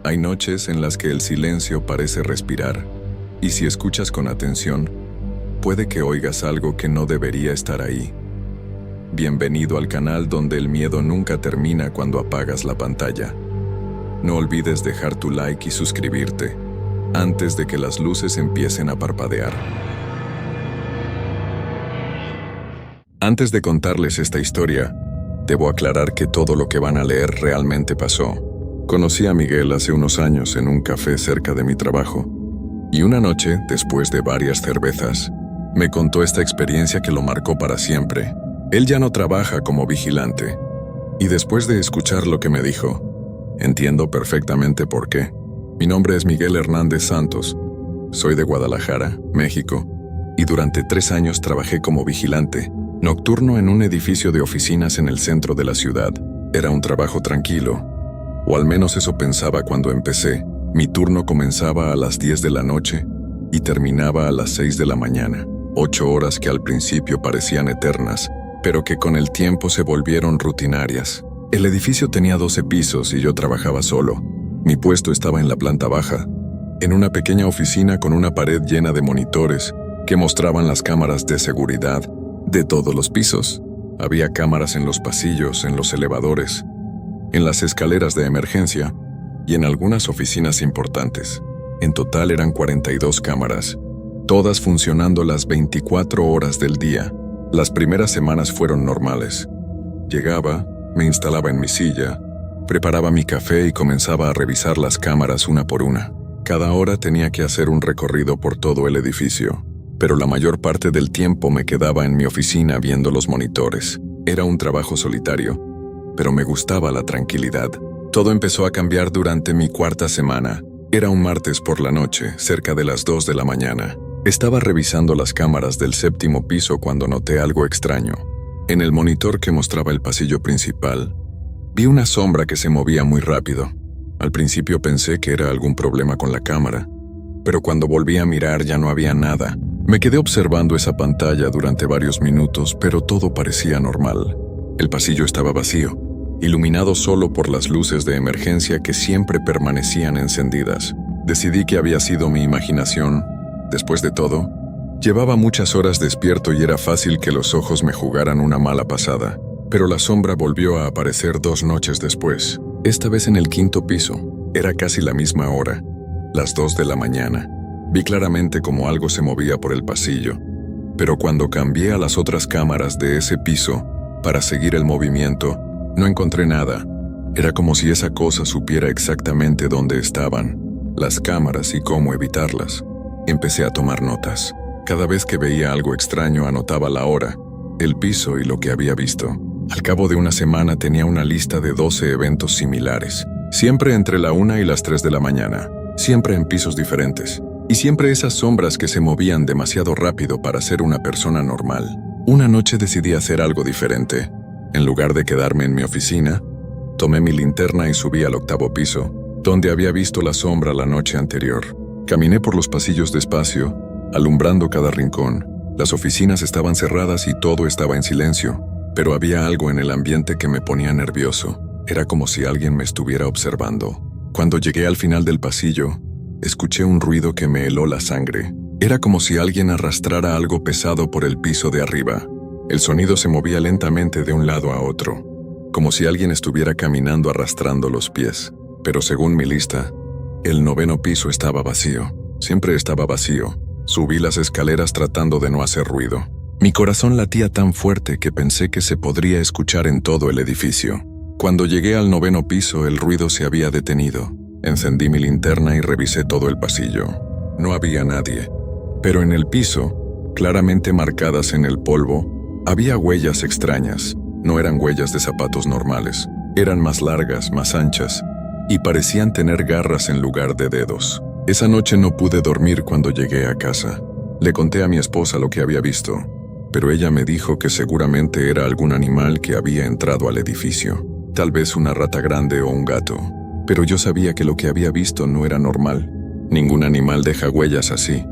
Hay noches en las que el silencio parece respirar, y si escuchas con atención, puede que oigas algo que no debería estar ahí. Bienvenido al canal donde el miedo nunca termina cuando apagas la pantalla. No olvides dejar tu like y suscribirte, antes de que las luces empiecen a parpadear. Antes de contarles esta historia, debo aclarar que todo lo que van a leer realmente pasó. Conocí a Miguel hace unos años en un café cerca de mi trabajo, y una noche, después de varias cervezas, me contó esta experiencia que lo marcó para siempre. Él ya no trabaja como vigilante, y después de escuchar lo que me dijo, entiendo perfectamente por qué. Mi nombre es Miguel Hernández Santos, soy de Guadalajara, México, y durante 3 años trabajé como vigilante nocturno en un edificio de oficinas en el centro de la ciudad. Era un trabajo tranquilo, o al menos eso pensaba cuando empecé. Mi turno comenzaba a las 10 de la noche y terminaba a las 6 de la mañana. 8 horas que al principio parecían eternas, pero que con el tiempo se volvieron rutinarias. El edificio tenía 12 pisos y yo trabajaba solo. Mi puesto estaba en la planta baja, en una pequeña oficina con una pared llena de monitores que mostraban las cámaras de seguridad de todos los pisos. Había cámaras en los pasillos, en los elevadores, en las escaleras de emergencia y en algunas oficinas importantes. En total eran 42 cámaras, todas funcionando las 24 horas del día. Las primeras semanas fueron normales. Llegaba, me instalaba en mi silla, preparaba mi café y comenzaba a revisar las cámaras una por una. Cada hora tenía que hacer un recorrido por todo el edificio, pero la mayor parte del tiempo me quedaba en mi oficina viendo los monitores. Era un trabajo solitario, pero me gustaba la tranquilidad. Todo empezó a cambiar durante mi 4ª semana. Era un martes por la noche, cerca de las 2 de la mañana. Estaba revisando las cámaras del 7º piso cuando noté algo extraño. En el monitor que mostraba el pasillo principal, vi una sombra que se movía muy rápido. Al principio pensé que era algún problema con la cámara, pero cuando volví a mirar ya no había nada. Me quedé observando esa pantalla durante varios minutos, pero todo parecía normal. El pasillo estaba vacío, iluminado solo por las luces de emergencia que siempre permanecían encendidas. Decidí que había sido mi imaginación. Después de todo, llevaba muchas horas despierto y era fácil que los ojos me jugaran una mala pasada. Pero la sombra volvió a aparecer 2 noches después, esta vez en el 5º piso. Era casi la misma hora, las 2 de la mañana. Vi claramente cómo algo se movía por el pasillo, pero cuando cambié a las otras cámaras de ese piso para seguir el movimiento, no encontré nada. Era como si esa cosa supiera exactamente dónde estaban las cámaras y cómo evitarlas. Empecé a tomar notas. Cada vez que veía algo extraño anotaba la hora, el piso y lo que había visto. Al cabo de una semana tenía una lista de 12 eventos similares, siempre entre la 1 y las 3 de la mañana, siempre en pisos diferentes, y siempre esas sombras que se movían demasiado rápido para ser una persona normal. Una noche decidí hacer algo diferente. En lugar de quedarme en mi oficina, tomé mi linterna y subí al 8º piso, donde había visto la sombra la noche anterior. Caminé por los pasillos despacio, alumbrando cada rincón. Las oficinas estaban cerradas y todo estaba en silencio, pero había algo en el ambiente que me ponía nervioso. Era como si alguien me estuviera observando. Cuando llegué al final del pasillo, escuché un ruido que me heló la sangre. Era como si alguien arrastrara algo pesado por el piso de arriba. El sonido se movía lentamente de un lado a otro, como si alguien estuviera caminando arrastrando los pies. Pero según mi lista, el 9º piso estaba vacío. Siempre estaba vacío. Subí las escaleras tratando de no hacer ruido. Mi corazón latía tan fuerte que pensé que se podría escuchar en todo el edificio. Cuando llegué al 9º piso, el ruido se había detenido. Encendí mi linterna y revisé todo el pasillo. No había nadie. Pero en el piso, claramente marcadas en el polvo, había huellas extrañas. No eran huellas de zapatos normales. Eran más largas, más anchas, y parecían tener garras en lugar de dedos. Esa noche no pude dormir cuando llegué a casa. Le conté a mi esposa lo que había visto, pero ella me dijo que seguramente era algún animal que había entrado al edificio. Tal vez una rata grande o un gato. Pero yo sabía que lo que había visto no era normal. Ningún animal deja huellas así.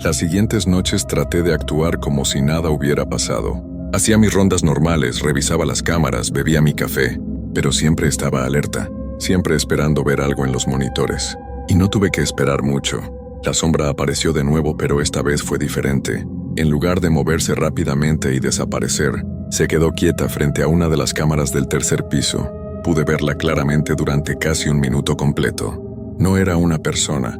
Las siguientes noches traté de actuar como si nada hubiera pasado. Hacía mis rondas normales, revisaba las cámaras, bebía mi café, pero siempre estaba alerta. siempre esperando ver algo en los monitores. Y no tuve que esperar mucho. La sombra apareció de nuevo, pero esta vez fue diferente. En lugar de moverse rápidamente y desaparecer, se quedó quieta frente a una de las cámaras del tercer piso. Pude verla claramente durante casi un minuto completo. No era una persona.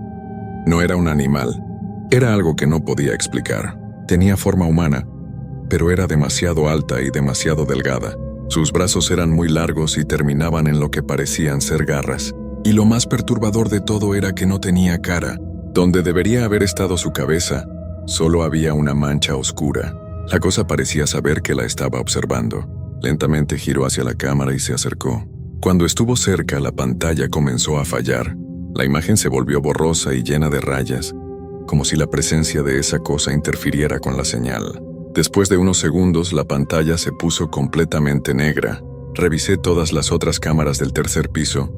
No era un animal. Era algo que no podía explicar. Tenía forma humana, pero era demasiado alta y demasiado delgada. Sus brazos eran muy largos y terminaban en lo que parecían ser garras. Y lo más perturbador de todo era que no tenía cara. Donde debería haber estado su cabeza, solo había una mancha oscura. La cosa parecía saber que la estaba observando. Lentamente giró hacia la cámara y se acercó. Cuando estuvo cerca, la pantalla comenzó a fallar. La imagen se volvió borrosa y llena de rayas, como si la presencia de esa cosa interfiriera con la señal. Después de unos segundos, la pantalla se puso completamente negra. Revisé todas las otras cámaras del tercer piso,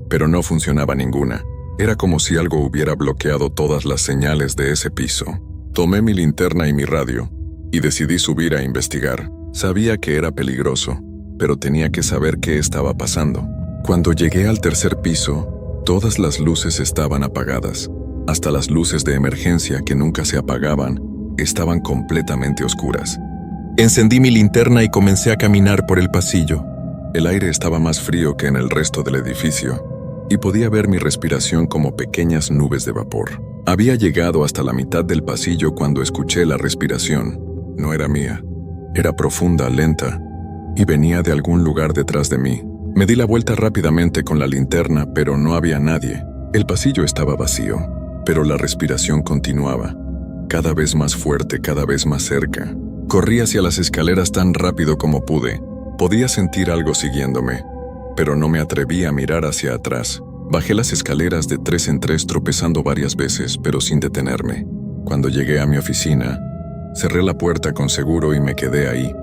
pero no funcionaba ninguna. Era como si algo hubiera bloqueado todas las señales de ese piso. Tomé mi linterna y mi radio, y decidí subir a investigar. Sabía que era peligroso, pero tenía que saber qué estaba pasando. Cuando llegué al tercer piso, todas las luces estaban apagadas. Hasta las luces de emergencia, que nunca se apagaban, estaban completamente oscuras. Encendí mi linterna y comencé a caminar por el pasillo. El aire estaba más frío que en el resto del edificio, y podía ver mi respiración como pequeñas nubes de vapor. Había llegado hasta la mitad del pasillo cuando escuché la respiración. No era mía. Era profunda, lenta, y venía de algún lugar detrás de mí. Me di la vuelta rápidamente con la linterna, pero no había nadie. El pasillo estaba vacío, pero la respiración continuaba, cada vez más fuerte, cada vez más cerca. Corrí hacia las escaleras tan rápido como pude. Podía sentir algo siguiéndome, pero no me atreví a mirar hacia atrás. Bajé las escaleras de 3 en 3 tropezando varias veces, pero sin detenerme. Cuando llegué a mi oficina, cerré la puerta con seguro y me quedé ahí,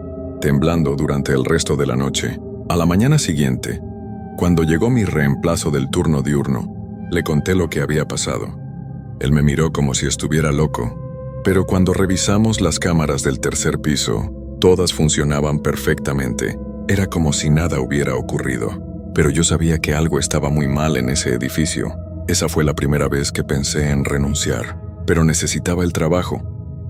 temblando durante el resto de la noche. A la mañana siguiente, cuando llegó mi reemplazo del turno diurno, le conté lo que había pasado. Él me miró como si estuviera loco, pero cuando revisamos las cámaras del tercer piso, todas funcionaban perfectamente. Era como si nada hubiera ocurrido. Pero yo sabía que algo estaba muy mal en ese edificio. Esa fue la primera vez que pensé en renunciar, pero necesitaba el trabajo,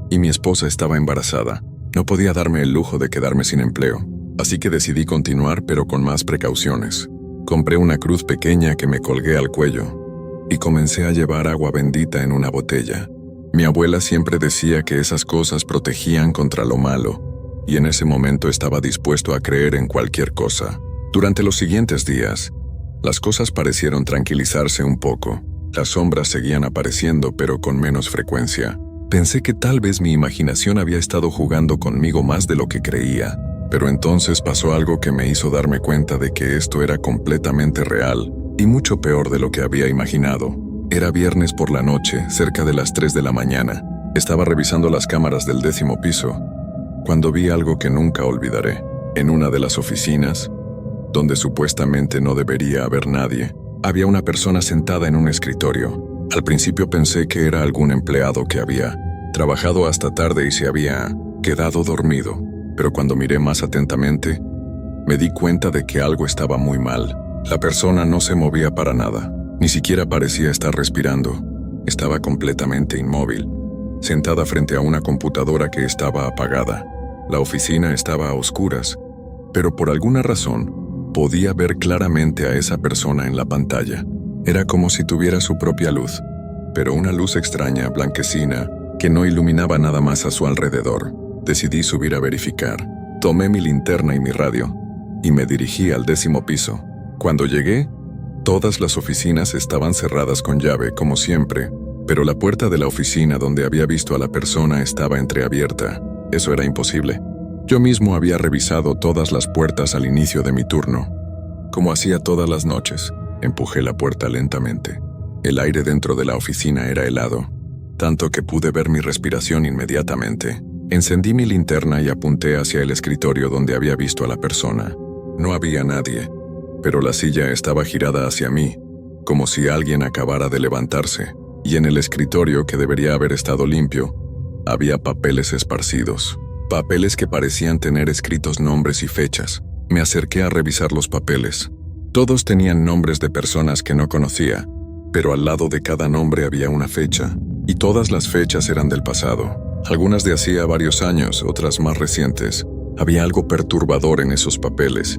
y mi esposa estaba embarazada. No podía darme el lujo de quedarme sin empleo, así que decidí continuar, pero con más precauciones. Compré una cruz pequeña que me colgué al cuello, y comencé a llevar agua bendita en una botella. Mi abuela siempre decía que esas cosas protegían contra lo malo, y en ese momento estaba dispuesto a creer en cualquier cosa. Durante los siguientes días, las cosas parecieron tranquilizarse un poco. Las sombras seguían apareciendo, pero con menos frecuencia. Pensé que tal vez mi imaginación había estado jugando conmigo más de lo que creía, pero entonces pasó algo que me hizo darme cuenta de que esto era completamente real, y mucho peor de lo que había imaginado. Era viernes por la noche, cerca de las 3 de la mañana. Estaba revisando las cámaras del 10º piso, cuando vi algo que nunca olvidaré. En una de las oficinas, donde supuestamente no debería haber nadie, había una persona sentada en un escritorio. Al principio pensé que era algún empleado que había trabajado hasta tarde y se había quedado dormido, pero cuando miré más atentamente, me di cuenta de que algo estaba muy mal. La persona no se movía para nada, ni siquiera parecía estar respirando. Estaba completamente inmóvil, sentada frente a una computadora que estaba apagada. La oficina estaba a oscuras, pero por alguna razón, podía ver claramente a esa persona en la pantalla. Era como si tuviera su propia luz, pero una luz extraña, blanquecina, que no iluminaba nada más a su alrededor. Decidí subir a verificar. Tomé mi linterna y mi radio, y me dirigí al 10º piso. Cuando llegué, todas las oficinas estaban cerradas con llave, como siempre, pero la puerta de la oficina donde había visto a la persona estaba entreabierta. Eso era imposible. Yo mismo había revisado todas las puertas al inicio de mi turno. Como hacía todas las noches, empujé la puerta lentamente. El aire dentro de la oficina era helado, tanto que pude ver mi respiración inmediatamente. Encendí mi linterna y apunté hacia el escritorio donde había visto a la persona. No había nadie, pero la silla estaba girada hacia mí, como si alguien acabara de levantarse, y en el escritorio, que debería haber estado limpio, había papeles esparcidos. Papeles que parecían tener escritos nombres y fechas. Me acerqué a revisar los papeles, Todos tenían nombres de personas que no conocía, pero al lado de cada nombre había una fecha, y todas las fechas eran del pasado. Algunas de hacía varios años, otras más recientes. Había algo perturbador en esos papeles,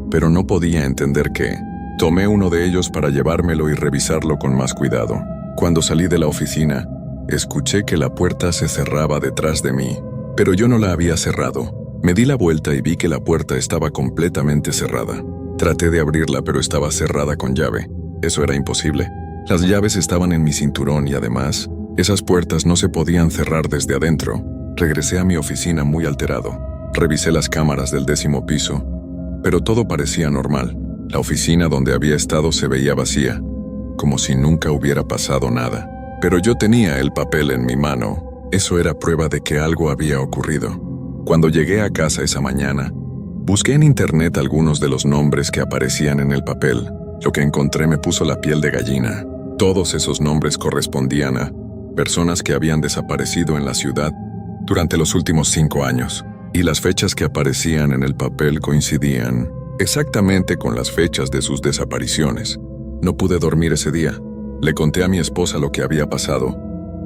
pero no podía entender qué. Tomé uno de ellos para llevármelo y revisarlo con más cuidado. Cuando salí de la oficina, escuché que la puerta se cerraba detrás de mí, pero yo no la había cerrado. Me di la vuelta y vi que la puerta estaba completamente cerrada. Traté de abrirla, pero estaba cerrada con llave. Eso era imposible. Las llaves estaban en mi cinturón y además, esas puertas no se podían cerrar desde adentro. Regresé a mi oficina muy alterado. Revisé las cámaras del 10º piso, pero todo parecía normal. La oficina donde había estado se veía vacía, como si nunca hubiera pasado nada. Pero yo tenía el papel en mi mano. Eso era prueba de que algo había ocurrido. Cuando llegué a casa esa mañana, busqué en internet algunos de los nombres que aparecían en el papel. Lo que encontré me puso la piel de gallina. Todos esos nombres correspondían a personas que habían desaparecido en la ciudad durante los últimos 5 años. Y las fechas que aparecían en el papel coincidían exactamente con las fechas de sus desapariciones. No pude dormir ese día. Le conté a mi esposa lo que había pasado,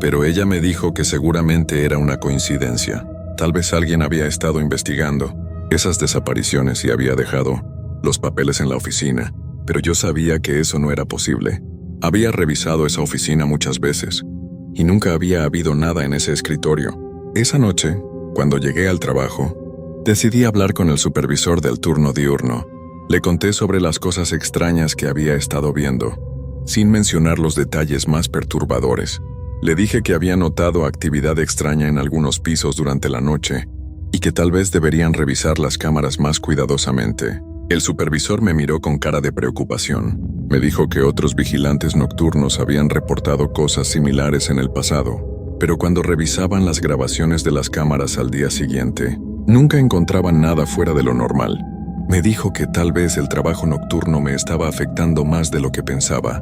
pero ella me dijo que seguramente era una coincidencia. Tal vez alguien había estado investigando esas desapariciones y había dejado los papeles en la oficina, pero yo sabía que eso no era posible. Había revisado esa oficina muchas veces, y nunca había habido nada en ese escritorio. Esa noche, cuando llegué al trabajo, decidí hablar con el supervisor del turno diurno. Le conté sobre las cosas extrañas que había estado viendo, sin mencionar los detalles más perturbadores. Le dije que había notado actividad extraña en algunos pisos durante la noche y que tal vez deberían revisar las cámaras más cuidadosamente. El supervisor me miró con cara de preocupación. Me dijo que otros vigilantes nocturnos habían reportado cosas similares en el pasado, pero cuando revisaban las grabaciones de las cámaras al día siguiente, nunca encontraban nada fuera de lo normal. Me dijo que tal vez el trabajo nocturno me estaba afectando más de lo que pensaba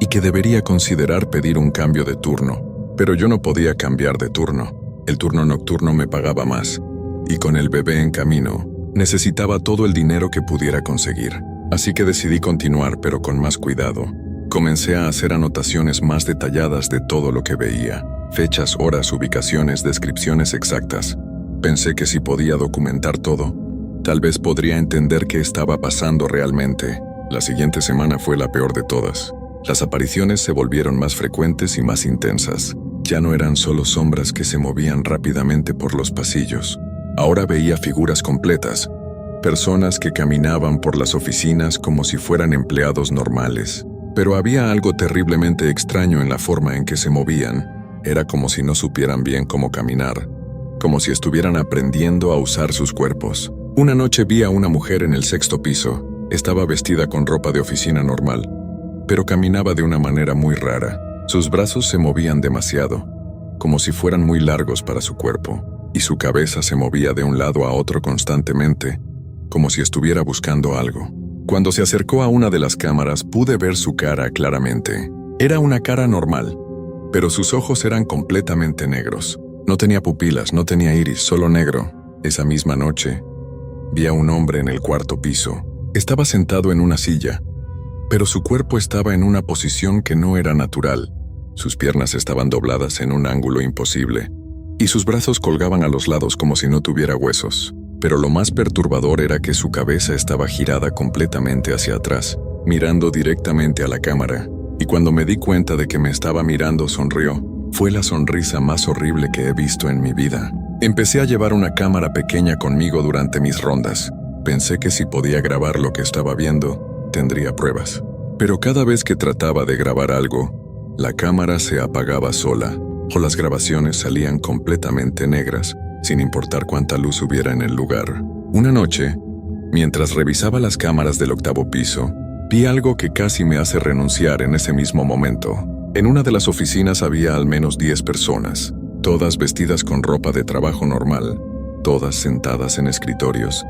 y que debería considerar pedir un cambio de turno, pero yo no podía cambiar de turno. El turno nocturno me pagaba más, y con el bebé en camino, necesitaba todo el dinero que pudiera conseguir. Así que decidí continuar, pero con más cuidado. Comencé a hacer anotaciones más detalladas de todo lo que veía. Fechas, horas, ubicaciones, descripciones exactas. Pensé que si podía documentar todo, tal vez podría entender qué estaba pasando realmente. La siguiente semana fue la peor de todas. Las apariciones se volvieron más frecuentes y más intensas. Ya no eran solo sombras que se movían rápidamente por los pasillos. Ahora veía figuras completas, personas que caminaban por las oficinas como si fueran empleados normales. Pero había algo terriblemente extraño en la forma en que se movían. Era como si no supieran bien cómo caminar, como si estuvieran aprendiendo a usar sus cuerpos. Una noche vi a una mujer en el 6º piso. Estaba vestida con ropa de oficina normal, pero caminaba de una manera muy rara. Sus brazos se movían demasiado, como si fueran muy largos para su cuerpo, y su cabeza se movía de un lado a otro constantemente, como si estuviera buscando algo. Cuando se acercó a una de las cámaras, pude ver su cara claramente. Era una cara normal, pero sus ojos eran completamente negros. No tenía pupilas, no tenía iris, solo negro. Esa misma noche, vi a un hombre en el 4º piso. Estaba sentado en una silla, pero su cuerpo estaba en una posición que no era natural. Sus piernas estaban dobladas en un ángulo imposible, y sus brazos colgaban a los lados como si no tuviera huesos. Pero lo más perturbador era que su cabeza estaba girada completamente hacia atrás, mirando directamente a la cámara, y cuando me di cuenta de que me estaba mirando, sonrió. Fue la sonrisa más horrible que he visto en mi vida. Empecé a llevar una cámara pequeña conmigo durante mis rondas. Pensé que si podía grabar lo que estaba viendo, tendría pruebas. Pero cada vez que trataba de grabar algo, la cámara se apagaba sola, o las grabaciones salían completamente negras, sin importar cuánta luz hubiera en el lugar. Una noche, mientras revisaba las cámaras del 8º piso, vi algo que casi me hace renunciar en ese mismo momento. En una de las oficinas había al menos 10 personas, todas vestidas con ropa de trabajo normal, todas sentadas en escritorios,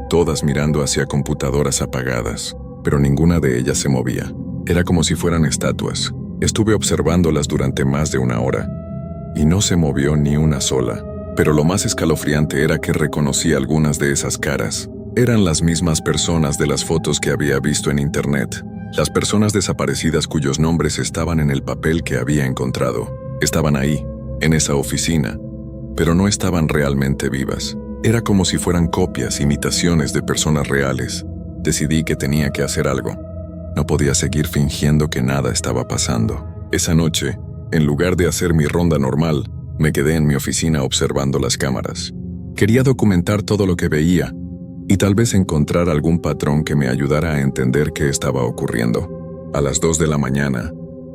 todas mirando hacia computadoras apagadas, pero ninguna de ellas se movía. Era como si fueran estatuas. Estuve observándolas durante más de 1 hora, y no se movió ni una sola. Pero lo más escalofriante era que reconocí algunas de esas caras. Eran las mismas personas de las fotos que había visto en internet. Las personas desaparecidas cuyos nombres estaban en el papel que había encontrado. Estaban ahí, en esa oficina, pero no estaban realmente vivas. Era como si fueran copias, imitaciones de personas reales. Decidí que tenía que hacer algo. No podía seguir fingiendo que nada estaba pasando. Esa noche, en lugar de hacer mi ronda normal, me quedé en mi oficina observando las cámaras. Quería documentar todo lo que veía y tal vez encontrar algún patrón que me ayudara a entender qué estaba ocurriendo. A las 2 de la mañana,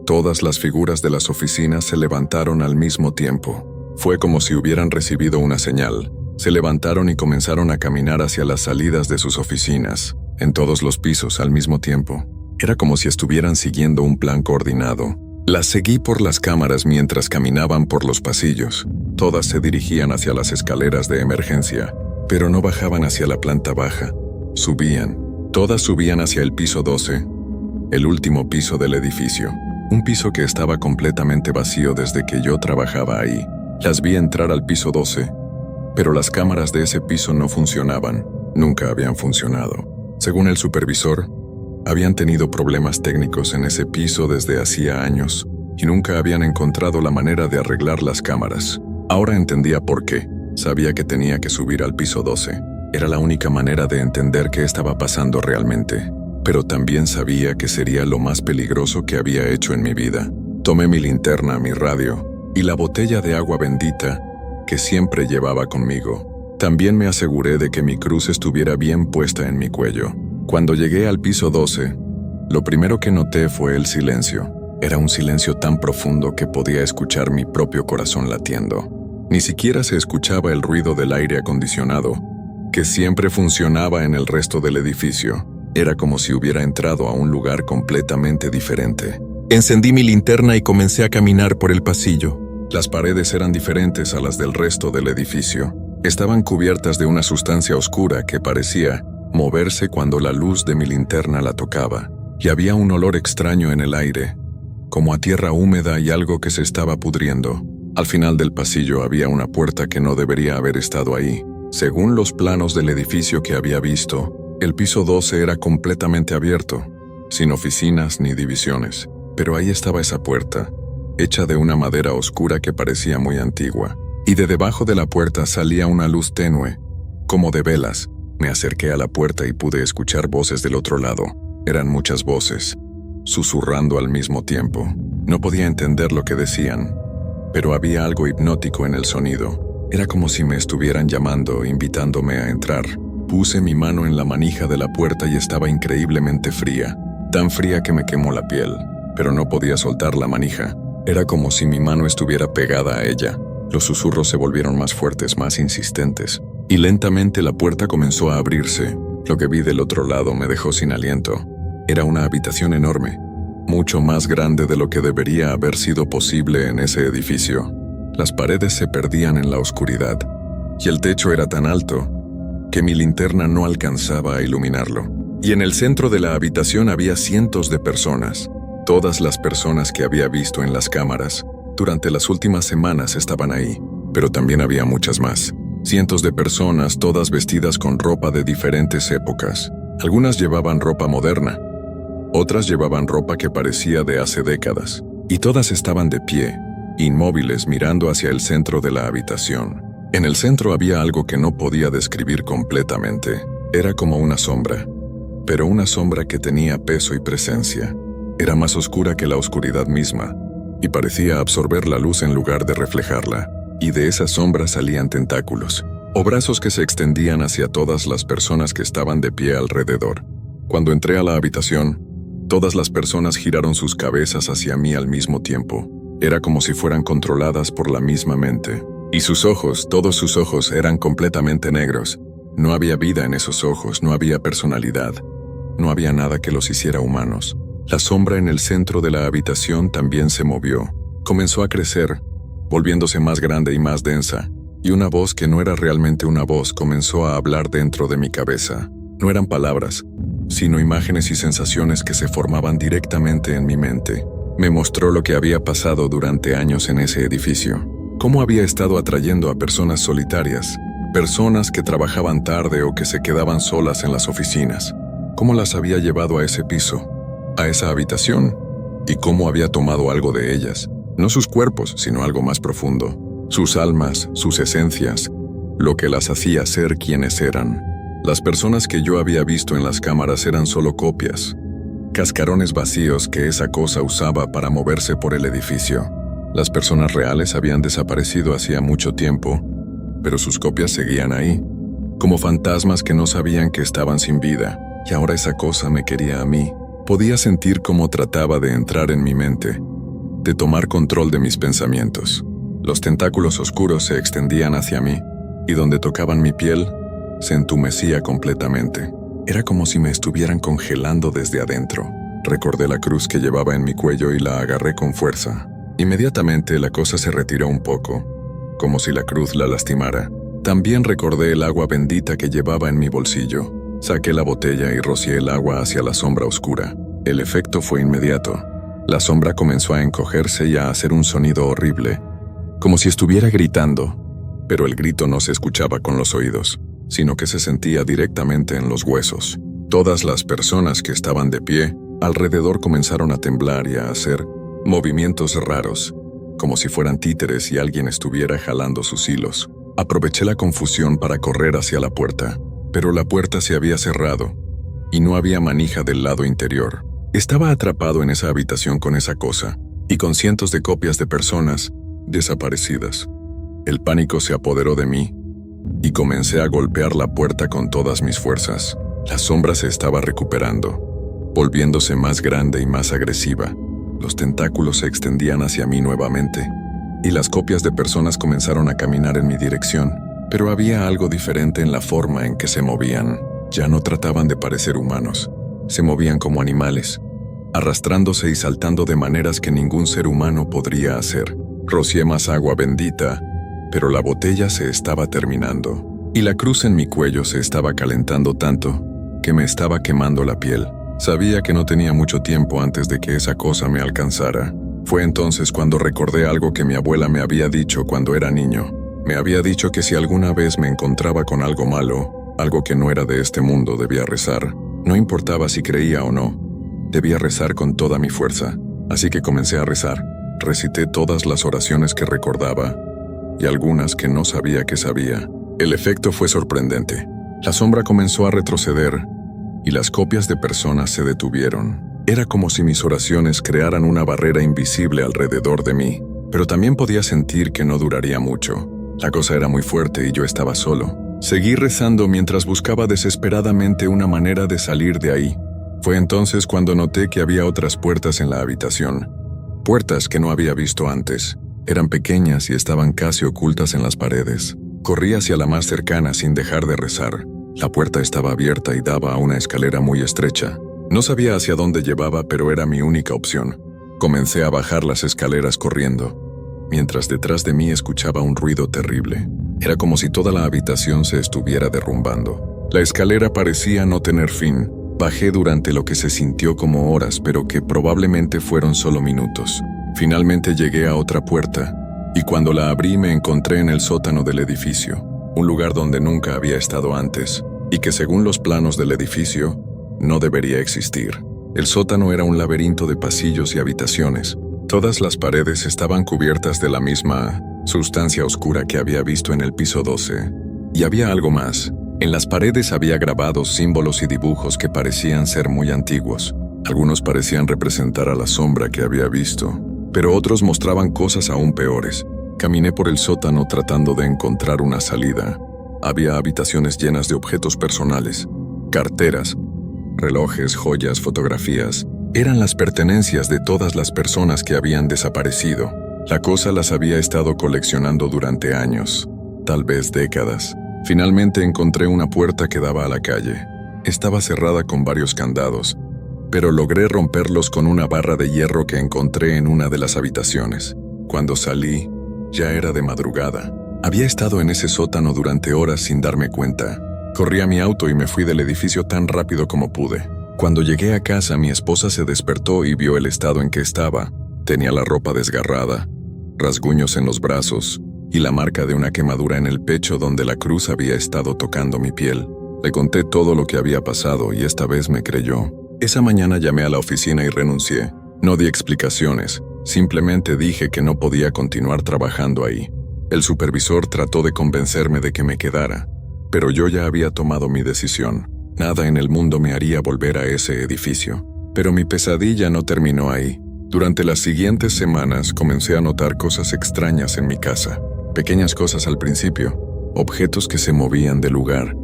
todas las figuras de las oficinas se levantaron al mismo tiempo. Fue como si hubieran recibido una señal. Se levantaron y comenzaron a caminar hacia las salidas de sus oficinas, en todos los pisos al mismo tiempo. Era como si estuvieran siguiendo un plan coordinado. Las seguí por las cámaras mientras caminaban por los pasillos. Todas se dirigían hacia las escaleras de emergencia, pero no bajaban hacia la planta baja. Subían. Todas subían hacia el piso 12, el último piso del edificio. Un piso que estaba completamente vacío desde que yo trabajaba ahí. Las vi entrar al piso 12, pero las cámaras de ese piso no funcionaban. Nunca habían funcionado. Según el supervisor, habían tenido problemas técnicos en ese piso desde hacía años y nunca habían encontrado la manera de arreglar las cámaras. Ahora entendía por qué. Sabía que tenía que subir al piso 12. Era la única manera de entender qué estaba pasando realmente. Pero también sabía que sería lo más peligroso que había hecho en mi vida. Tomé mi linterna, mi radio y la botella de agua bendita que siempre llevaba conmigo. También me aseguré de que mi cruz estuviera bien puesta en mi cuello. Cuando llegué al piso 12, lo primero que noté fue el silencio. Era un silencio tan profundo que podía escuchar mi propio corazón latiendo. Ni siquiera se escuchaba el ruido del aire acondicionado, que siempre funcionaba en el resto del edificio. Era como si hubiera entrado a un lugar completamente diferente. Encendí mi linterna y comencé a caminar por el pasillo. Las paredes eran diferentes a las del resto del edificio. Estaban cubiertas de una sustancia oscura que parecía moverse cuando la luz de mi linterna la tocaba, y había un olor extraño en el aire, como a tierra húmeda y algo que se estaba pudriendo. Al final del pasillo había una puerta que no debería haber estado ahí. Según los planos del edificio que había visto, el piso 12 era completamente abierto, sin oficinas ni divisiones. Pero ahí estaba esa puerta, hecha de una madera oscura que parecía muy antigua, y de debajo de la puerta salía una luz tenue, como de velas. Me acerqué a la puerta y pude escuchar voces del otro lado. Eran muchas voces, susurrando al mismo tiempo. No podía entender lo que decían, pero había algo hipnótico en el sonido. Era como si me estuvieran llamando, invitándome a entrar. Puse mi mano en la manija de la puerta y estaba increíblemente fría, tan fría que me quemó la piel, pero no podía soltar la manija. Era como si mi mano estuviera pegada a ella. Los susurros se volvieron más fuertes, más insistentes, y lentamente la puerta comenzó a abrirse. Lo que vi del otro lado me dejó sin aliento. Era una habitación enorme, mucho más grande de lo que debería haber sido posible en ese edificio. Las paredes se perdían en la oscuridad, y el techo era tan alto que mi linterna no alcanzaba a iluminarlo. Y en el centro de la habitación había cientos de personas. Todas las personas que había visto en las cámaras durante las últimas semanas estaban ahí, pero también había muchas más. Cientos de personas, todas vestidas con ropa de diferentes épocas. Algunas llevaban ropa moderna, otras llevaban ropa que parecía de hace décadas, y todas estaban de pie, inmóviles, mirando hacia el centro de la habitación. En el centro había algo que no podía describir completamente. Era como una sombra, pero una sombra que tenía peso y presencia. Era más oscura que la oscuridad misma, y parecía absorber la luz en lugar de reflejarla. Y de esa sombra salían tentáculos, o brazos que se extendían hacia todas las personas que estaban de pie alrededor. Cuando entré a la habitación, todas las personas giraron sus cabezas hacia mí al mismo tiempo. Era como si fueran controladas por la misma mente. Y sus ojos, todos sus ojos, eran completamente negros. No había vida en esos ojos, no había personalidad. No había nada que los hiciera humanos. La sombra en el centro de la habitación también se movió. Comenzó a crecer, volviéndose más grande y más densa, y una voz que no era realmente una voz comenzó a hablar dentro de mi cabeza. No eran palabras, sino imágenes y sensaciones que se formaban directamente en mi mente. Me mostró lo que había pasado durante años en ese edificio, cómo había estado atrayendo a personas solitarias, Personas que trabajaban tarde o que se quedaban solas en las oficinas. ¿Cómo las había llevado a ese piso, a esa habitación? ¿Y cómo había tomado algo de ellas? No sus cuerpos, sino algo más profundo. Sus almas, sus esencias, lo que las hacía ser quienes eran. Las personas que yo había visto en las cámaras eran solo copias, cascarones vacíos que esa cosa usaba para moverse por el edificio. Las personas reales habían desaparecido hacía mucho tiempo, pero sus copias seguían ahí, como fantasmas que no sabían que estaban sin vida, y ahora esa cosa me quería a mí. Podía sentir cómo trataba de entrar en mi mente, de tomar control de mis pensamientos. Los tentáculos oscuros se extendían hacia mí, y donde tocaban mi piel, se entumecía completamente. Era como si me estuvieran congelando desde adentro. Recordé la cruz que llevaba en mi cuello y la agarré con fuerza. Inmediatamente la cosa se retiró un poco, como si la cruz la lastimara. También recordé el agua bendita que llevaba en mi bolsillo. Saqué la botella y rocié el agua hacia la sombra oscura. El efecto fue inmediato. La sombra comenzó a encogerse y a hacer un sonido horrible, como si estuviera gritando, pero el grito no se escuchaba con los oídos, sino que se sentía directamente en los huesos. Todas las personas que estaban de pie alrededor comenzaron a temblar y a hacer movimientos raros, como si fueran títeres y alguien estuviera jalando sus hilos. Aproveché la confusión para correr hacia la puerta, pero la puerta se había cerrado y no había manija del lado interior. Estaba atrapado en esa habitación con esa cosa y con cientos de copias de personas desaparecidas. El pánico se apoderó de mí y comencé a golpear la puerta con todas mis fuerzas. La sombra se estaba recuperando, volviéndose más grande y más agresiva. Los tentáculos se extendían hacia mí nuevamente, y las copias de personas comenzaron a caminar en mi dirección, pero había algo diferente en la forma en que se movían. Ya no trataban de parecer humanos, se movían como animales, arrastrándose y saltando de maneras que ningún ser humano podría hacer. Rocié más agua bendita, pero la botella se estaba terminando, y la cruz en mi cuello se estaba calentando tanto que me estaba quemando la piel. Sabía que no tenía mucho tiempo antes de que esa cosa me alcanzara. Fue entonces cuando recordé algo que mi abuela me había dicho cuando era niño. Me había dicho que si alguna vez me encontraba con algo malo, algo que no era de este mundo, debía rezar. No importaba si creía o no, debía rezar con toda mi fuerza. Así que comencé a rezar. Recité todas las oraciones que recordaba y algunas que no sabía que sabía. El efecto fue sorprendente. La sombra comenzó a retroceder y las copias de personas se detuvieron. Era como si mis oraciones crearan una barrera invisible alrededor de mí, pero también podía sentir que no duraría mucho. La cosa era muy fuerte y yo estaba solo. Seguí rezando mientras buscaba desesperadamente una manera de salir de ahí. Fue entonces cuando noté que había otras puertas en la habitación. Puertas que no había visto antes. Eran pequeñas y estaban casi ocultas en las paredes. Corrí hacia la más cercana sin dejar de rezar. La puerta estaba abierta y daba a una escalera muy estrecha. No sabía hacia dónde llevaba, pero era mi única opción. Comencé a bajar las escaleras corriendo, mientras detrás de mí escuchaba un ruido terrible. Era como si toda la habitación se estuviera derrumbando. La escalera parecía no tener fin. Bajé durante lo que se sintió como horas, pero que probablemente fueron solo minutos. Finalmente llegué a otra puerta, y cuando la abrí me encontré en el sótano del edificio, un lugar donde nunca había estado antes, y que según los planos del edificio, no debería existir. El sótano era un laberinto de pasillos y habitaciones. Todas las paredes estaban cubiertas de la misma sustancia oscura que había visto en el piso 12. Y había algo más. En las paredes había grabados, símbolos y dibujos que parecían ser muy antiguos. Algunos parecían representar a la sombra que había visto, pero otros mostraban cosas aún peores. Caminé por el sótano tratando de encontrar una salida. Había habitaciones llenas de objetos personales, carteras, relojes, joyas, fotografías. Eran las pertenencias de todas las personas que habían desaparecido. La cosa las había estado coleccionando durante años, tal vez décadas. Finalmente encontré una puerta que daba a la calle. Estaba cerrada con varios candados, pero logré romperlos con una barra de hierro que encontré en una de las habitaciones. Cuando salí, ya era de madrugada. Había estado en ese sótano durante horas sin darme cuenta. Corrí a mi auto y me fui del edificio tan rápido como pude. Cuando llegué a casa, mi esposa se despertó y vio el estado en que estaba. Tenía la ropa desgarrada, rasguños en los brazos y la marca de una quemadura en el pecho donde la cruz había estado tocando mi piel. Le conté todo lo que había pasado y esta vez me creyó. Esa mañana llamé a la oficina y renuncié. No di explicaciones, simplemente dije que no podía continuar trabajando ahí. El supervisor trató de convencerme de que me quedara, pero yo ya había tomado mi decisión. Nada en el mundo me haría volver a ese edificio. Pero mi pesadilla no terminó ahí. Durante las siguientes semanas comencé a notar cosas extrañas en mi casa. Pequeñas cosas al principio, objetos que se movían de lugar,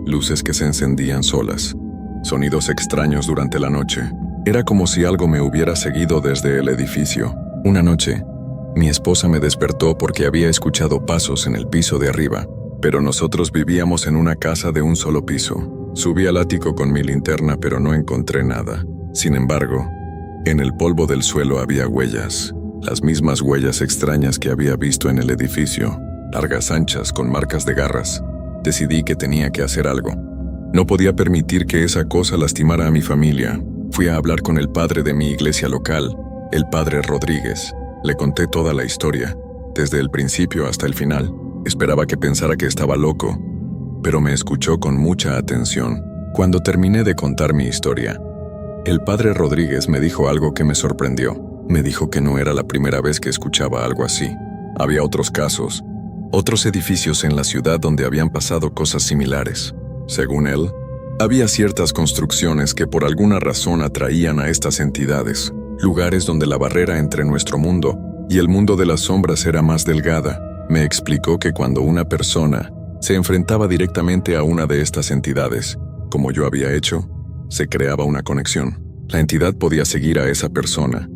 luces que se encendían solas, sonidos extraños durante la noche. Era como si algo me hubiera seguido desde el edificio. Una noche, mi esposa me despertó porque había escuchado pasos en el piso de arriba, pero nosotros vivíamos en una casa de un solo piso. Subí al ático con mi linterna, pero no encontré nada. Sin embargo, en el polvo del suelo había huellas, las mismas huellas extrañas que había visto en el edificio, largas, anchas, con marcas de garras. Decidí que tenía que hacer algo. No podía permitir que esa cosa lastimara a mi familia. Fui a hablar con el padre de mi iglesia local, el padre Rodríguez. Le conté toda la historia, desde el principio hasta el final. Esperaba que pensara que estaba loco, pero me escuchó con mucha atención. Cuando terminé de contar mi historia, el padre Rodríguez me dijo algo que me sorprendió. Me dijo que no era la primera vez que escuchaba algo así. Había otros casos, otros edificios en la ciudad donde habían pasado cosas similares. Según él, había ciertas construcciones que por alguna razón atraían a estas entidades, lugares donde la barrera entre nuestro mundo y el mundo de las sombras era más delgada. Me explicó que cuando una persona se enfrentaba directamente a una de estas entidades, como yo había hecho, se creaba una conexión. La entidad podía seguir a esa persona,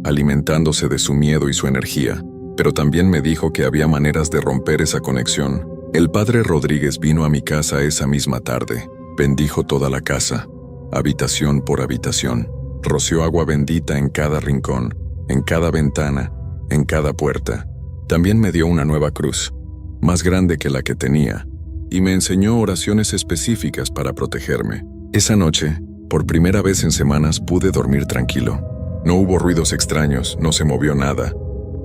alimentándose de su miedo y su energía, pero también me dijo que había maneras de romper esa conexión. El padre Rodríguez vino a mi casa esa misma tarde, bendijo toda la casa, habitación por habitación, roció agua bendita en cada rincón, en cada ventana, en cada puerta. También me dio una nueva cruz, más grande que la que tenía, y me enseñó oraciones específicas para protegerme. Esa noche, por primera vez en semanas, pude dormir tranquilo. No hubo ruidos extraños, no se movió nada.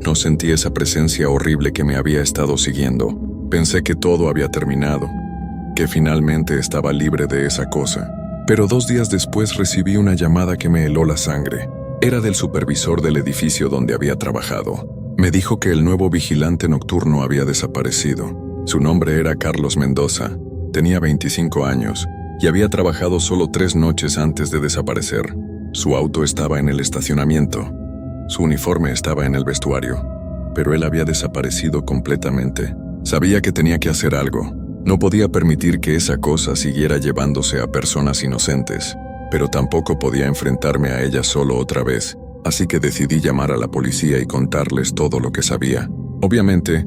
No sentí esa presencia horrible que me había estado siguiendo. Pensé que todo había terminado, que finalmente estaba libre de esa cosa. Pero 2 días después recibí una llamada que me heló la sangre. Era del supervisor del edificio donde había trabajado. Me dijo que el nuevo vigilante nocturno había desaparecido. Su nombre era Carlos Mendoza, tenía 25 años y había trabajado solo 3 noches antes de desaparecer. Su auto estaba en el estacionamiento, su uniforme estaba en el vestuario, pero él había desaparecido completamente. Sabía que tenía que hacer algo. No podía permitir que esa cosa siguiera llevándose a personas inocentes, pero tampoco podía enfrentarme a ella solo otra vez. Así que decidí llamar a la policía y contarles todo lo que sabía. Obviamente,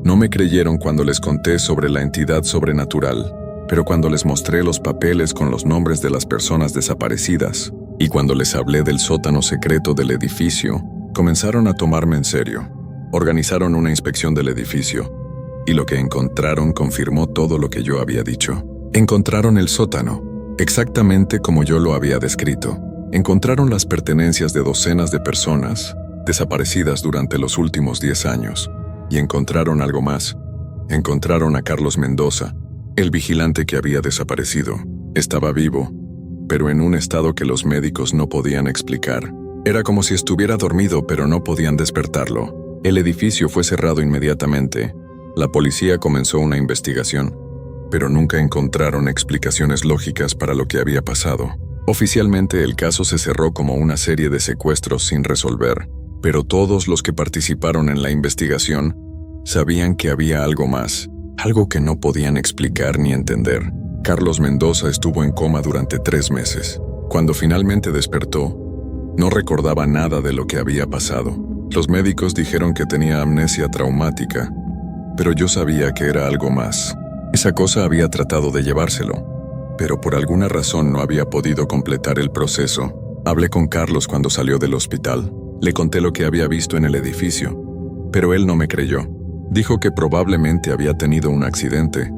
no me creyeron cuando les conté sobre la entidad sobrenatural, pero cuando les mostré los papeles con los nombres de las personas desaparecidas y cuando les hablé del sótano secreto del edificio, comenzaron a tomarme en serio. Organizaron una inspección del edificio y lo que encontraron confirmó todo lo que yo había dicho. Encontraron el sótano, exactamente como yo lo había descrito. Encontraron las pertenencias de docenas de personas desaparecidas durante los últimos 10 años. Y encontraron algo más. Encontraron a Carlos Mendoza, el vigilante que había desaparecido. Estaba vivo, pero en un estado que los médicos no podían explicar. Era como si estuviera dormido, pero no podían despertarlo. El edificio fue cerrado inmediatamente. La policía comenzó una investigación, pero nunca encontraron explicaciones lógicas para lo que había pasado. Oficialmente el caso se cerró como una serie de secuestros sin resolver, pero todos los que participaron en la investigación sabían que había algo más, algo que no podían explicar ni entender. Carlos Mendoza estuvo en coma durante 3 meses. Cuando finalmente despertó, no recordaba nada de lo que había pasado. Los médicos dijeron que tenía amnesia traumática, pero yo sabía que era algo más. Esa cosa había tratado de llevárselo, pero por alguna razón no había podido completar el proceso. Hablé con Carlos cuando salió del hospital. Le conté lo que había visto en el edificio, pero él no me creyó. Dijo que probablemente había tenido un accidente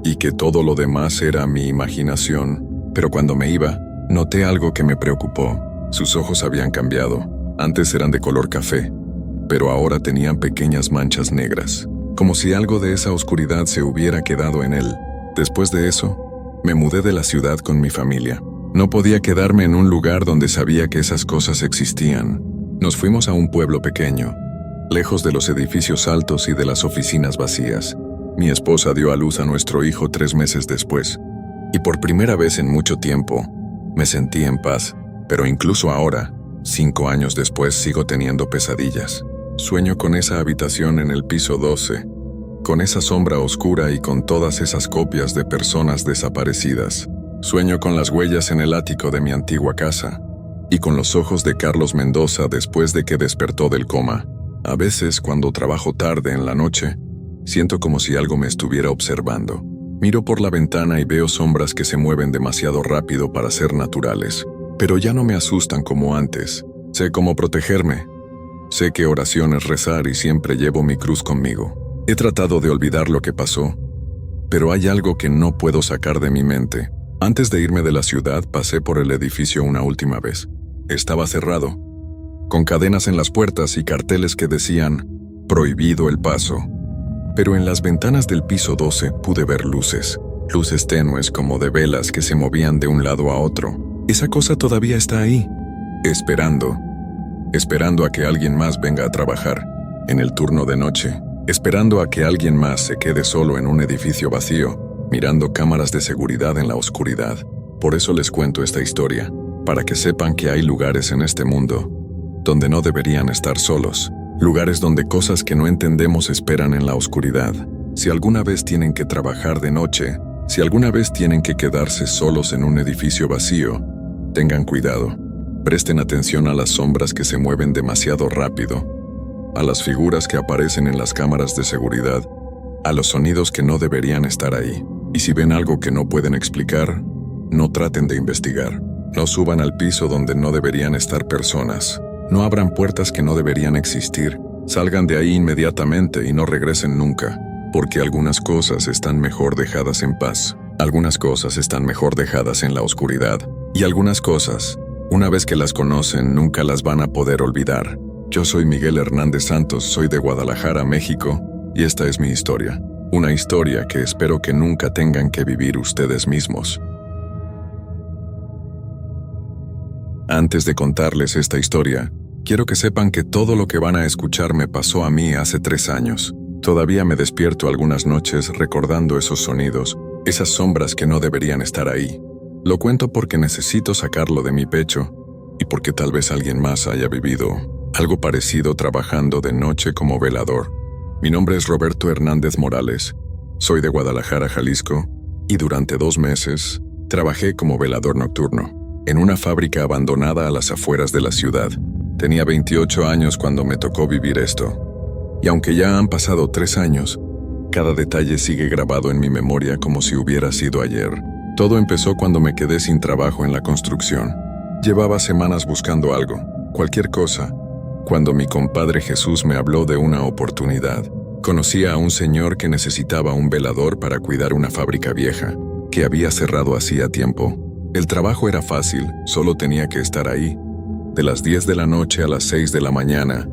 y que todo lo demás era mi imaginación. Pero cuando me iba, noté algo que me preocupó. Sus ojos habían cambiado. Antes eran de color café, pero ahora tenían pequeñas manchas negras, como si algo de esa oscuridad se hubiera quedado en él. Después de eso, me mudé de la ciudad con mi familia. No podía quedarme en un lugar donde sabía que esas cosas existían. Nos fuimos a un pueblo pequeño, lejos de los edificios altos y de las oficinas vacías. Mi esposa dio a luz a nuestro hijo 3 meses después, y por primera vez en mucho tiempo, me sentí en paz. Pero incluso ahora, 5 años después, sigo teniendo pesadillas. Sueño con esa habitación en el piso 12, con esa sombra oscura y con todas esas copias de personas desaparecidas. Sueño con las huellas en el ático de mi antigua casa, y con los ojos de Carlos Mendoza después de que despertó del coma. A veces, cuando trabajo tarde en la noche, siento como si algo me estuviera observando. Miro por la ventana y veo sombras que se mueven demasiado rápido para ser naturales. Pero ya no me asustan como antes. Sé cómo protegerme. Sé qué oraciones rezar y siempre llevo mi cruz conmigo. He tratado de olvidar lo que pasó, pero hay algo que no puedo sacar de mi mente. Antes de irme de la ciudad, pasé por el edificio una última vez. Estaba cerrado, con cadenas en las puertas y carteles que decían «Prohibido el paso». Pero en las ventanas del piso 12 pude ver luces tenues como de velas que se movían de un lado a otro. Esa cosa todavía está ahí, esperando a que alguien más venga a trabajar en el turno de noche, esperando a que alguien más se quede solo en un edificio vacío, mirando cámaras de seguridad en la oscuridad. Por eso les cuento esta historia, para que sepan que hay lugares en este mundo donde no deberían estar solos, lugares donde cosas que no entendemos esperan en la oscuridad. Si alguna vez tienen que trabajar de noche, si alguna vez tienen que quedarse solos en un edificio vacío, tengan cuidado. Presten atención a las sombras que se mueven demasiado rápido, a las figuras que aparecen en las cámaras de seguridad, a los sonidos que no deberían estar ahí. Y si ven algo que no pueden explicar, no traten de investigar. No suban al piso donde no deberían estar personas. No abran puertas que no deberían existir. Salgan de ahí inmediatamente y no regresen nunca, porque algunas cosas están mejor dejadas en paz. Algunas cosas están mejor dejadas en la oscuridad. Y algunas cosas, una vez que las conocen, nunca las van a poder olvidar. Yo soy Miguel Hernández Santos, soy de Guadalajara, México, y esta es mi historia. Una historia que espero que nunca tengan que vivir ustedes mismos. Antes de contarles esta historia, quiero que sepan que todo lo que van a escuchar me pasó a mí hace 3 años. Todavía me despierto algunas noches recordando esos sonidos, esas sombras que no deberían estar ahí. Lo cuento porque necesito sacarlo de mi pecho y porque tal vez alguien más haya vivido algo parecido trabajando de noche como velador. Mi nombre es Roberto Hernández Morales. Soy de Guadalajara, Jalisco, y durante 2 meses trabajé como velador nocturno en una fábrica abandonada a las afueras de la ciudad. Tenía 28 años cuando me tocó vivir esto. Y aunque ya han pasado 3 años, cada detalle sigue grabado en mi memoria como si hubiera sido ayer. Todo empezó cuando me quedé sin trabajo en la construcción. Llevaba semanas buscando algo, cualquier cosa, cuando mi compadre Jesús me habló de una oportunidad. Conocía a un señor que necesitaba un velador para cuidar una fábrica vieja, que había cerrado hacía tiempo. El trabajo era fácil, solo tenía que estar ahí, de las 10 de la noche a las 6 de la mañana,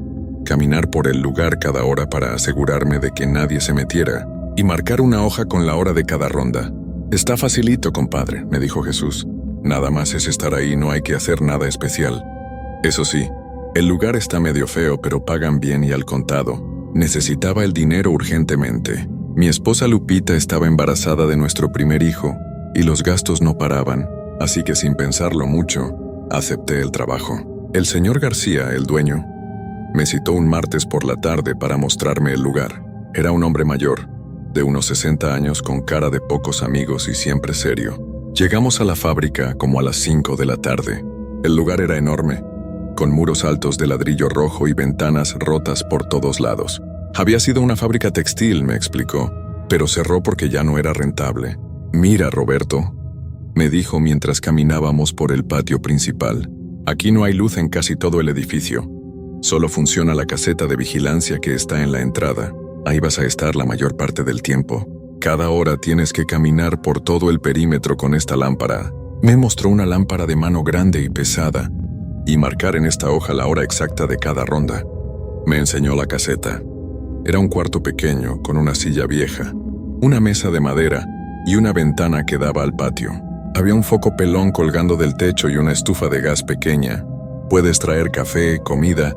caminar por el lugar cada hora para asegurarme de que nadie se metiera, y marcar una hoja con la hora de cada ronda. Está facilito, compadre, me dijo Jesús. Nada más es estar ahí, no hay que hacer nada especial. Eso sí, el lugar está medio feo, pero pagan bien y al contado. Necesitaba el dinero urgentemente. Mi esposa Lupita estaba embarazada de nuestro primer hijo, y los gastos no paraban, así que sin pensarlo mucho, acepté el trabajo. El señor García, el dueño, me citó un martes por la tarde para mostrarme el lugar. Era un hombre mayor, de unos 60 años, con cara de pocos amigos y siempre serio. Llegamos a la fábrica como a las 5 de la tarde. El lugar era enorme, con muros altos de ladrillo rojo y ventanas rotas por todos lados. Había sido una fábrica textil, me explicó, pero cerró porque ya no era rentable. Mira, Roberto, me dijo mientras caminábamos por el patio principal. Aquí no hay luz en casi todo el edificio. Solo funciona la caseta de vigilancia que está en la entrada. Ahí vas a estar la mayor parte del tiempo. Cada hora tienes que caminar por todo el perímetro con esta lámpara. Me mostró una lámpara de mano grande y pesada, y marcar en esta hoja la hora exacta de cada ronda. Me enseñó la caseta. Era un cuarto pequeño, con una silla vieja, una mesa de madera y una ventana que daba al patio. Había un foco pelón colgando del techo y una estufa de gas pequeña. Puedes traer café, comida,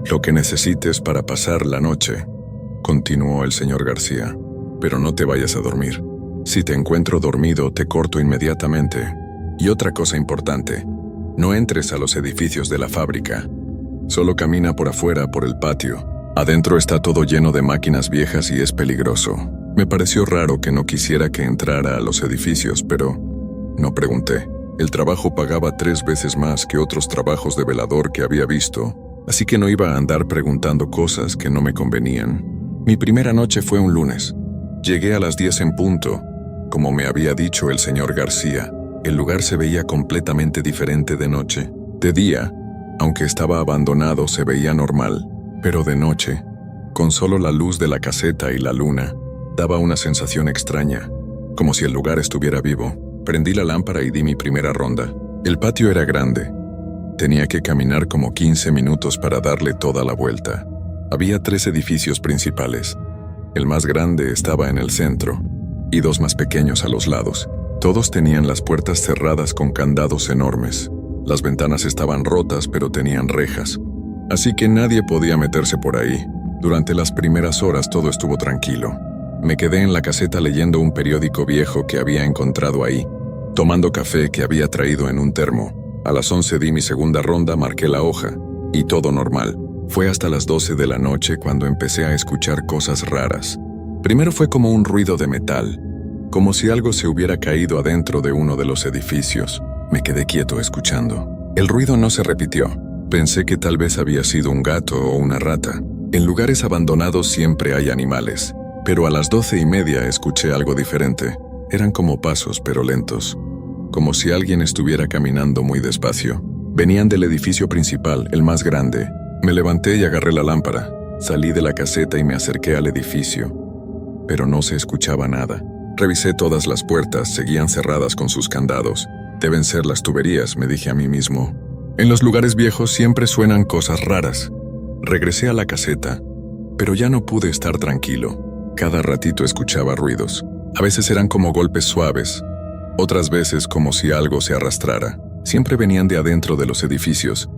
lo que necesites para pasar la noche, continuó el señor García. Pero no te vayas a dormir. Si te encuentro dormido, te corto inmediatamente. Y otra cosa importante, no entres a los edificios de la fábrica. Solo camina por afuera, por el patio. Adentro está todo lleno de máquinas viejas y es peligroso. Me pareció raro que no quisiera que entrara a los edificios, pero no pregunté. El trabajo pagaba 3 veces más que otros trabajos de velador que había visto, así que no iba a andar preguntando cosas que no me convenían. Mi primera noche fue un lunes. Llegué a las 10 en punto. Como me había dicho el señor García, el lugar se veía completamente diferente de noche. De día, aunque estaba abandonado, se veía normal, pero de noche, con solo la luz de la caseta y la luna, daba una sensación extraña, como si el lugar estuviera vivo. Prendí la lámpara y di mi primera ronda. El patio era grande. Tenía que caminar como 15 minutos para darle toda la vuelta. Había 3 edificios principales. El más grande estaba en el centro, y 2 más pequeños a los lados. Todos tenían las puertas cerradas con candados enormes. Las ventanas estaban rotas, pero tenían rejas, así que nadie podía meterse por ahí. Durante las primeras horas todo estuvo tranquilo. Me quedé en la caseta leyendo un periódico viejo que había encontrado ahí, tomando café que había traído en un termo. A las 11 di mi segunda ronda, marqué la hoja, y todo normal. Fue hasta las 12 de la noche cuando empecé a escuchar cosas raras. Primero fue como un ruido de metal, como si algo se hubiera caído adentro de uno de los edificios. Me quedé quieto escuchando. El ruido no se repitió. Pensé que tal vez había sido un gato o una rata. En lugares abandonados siempre hay animales. Pero a las 12:30 escuché algo diferente. Eran como pasos, pero lentos. Como si alguien estuviera caminando muy despacio. Venían del edificio principal, el más grande. Me levanté y agarré la lámpara. Salí de la caseta y me acerqué al edificio. Pero no se escuchaba nada. Revisé todas las puertas, seguían cerradas con sus candados. Deben ser las tuberías, me dije a mí mismo. En los lugares viejos siempre suenan cosas raras. Regresé a la caseta, pero ya no pude estar tranquilo. Cada ratito escuchaba ruidos. A veces eran como golpes suaves, otras veces como si algo se arrastrara. Siempre venían de adentro de los edificios,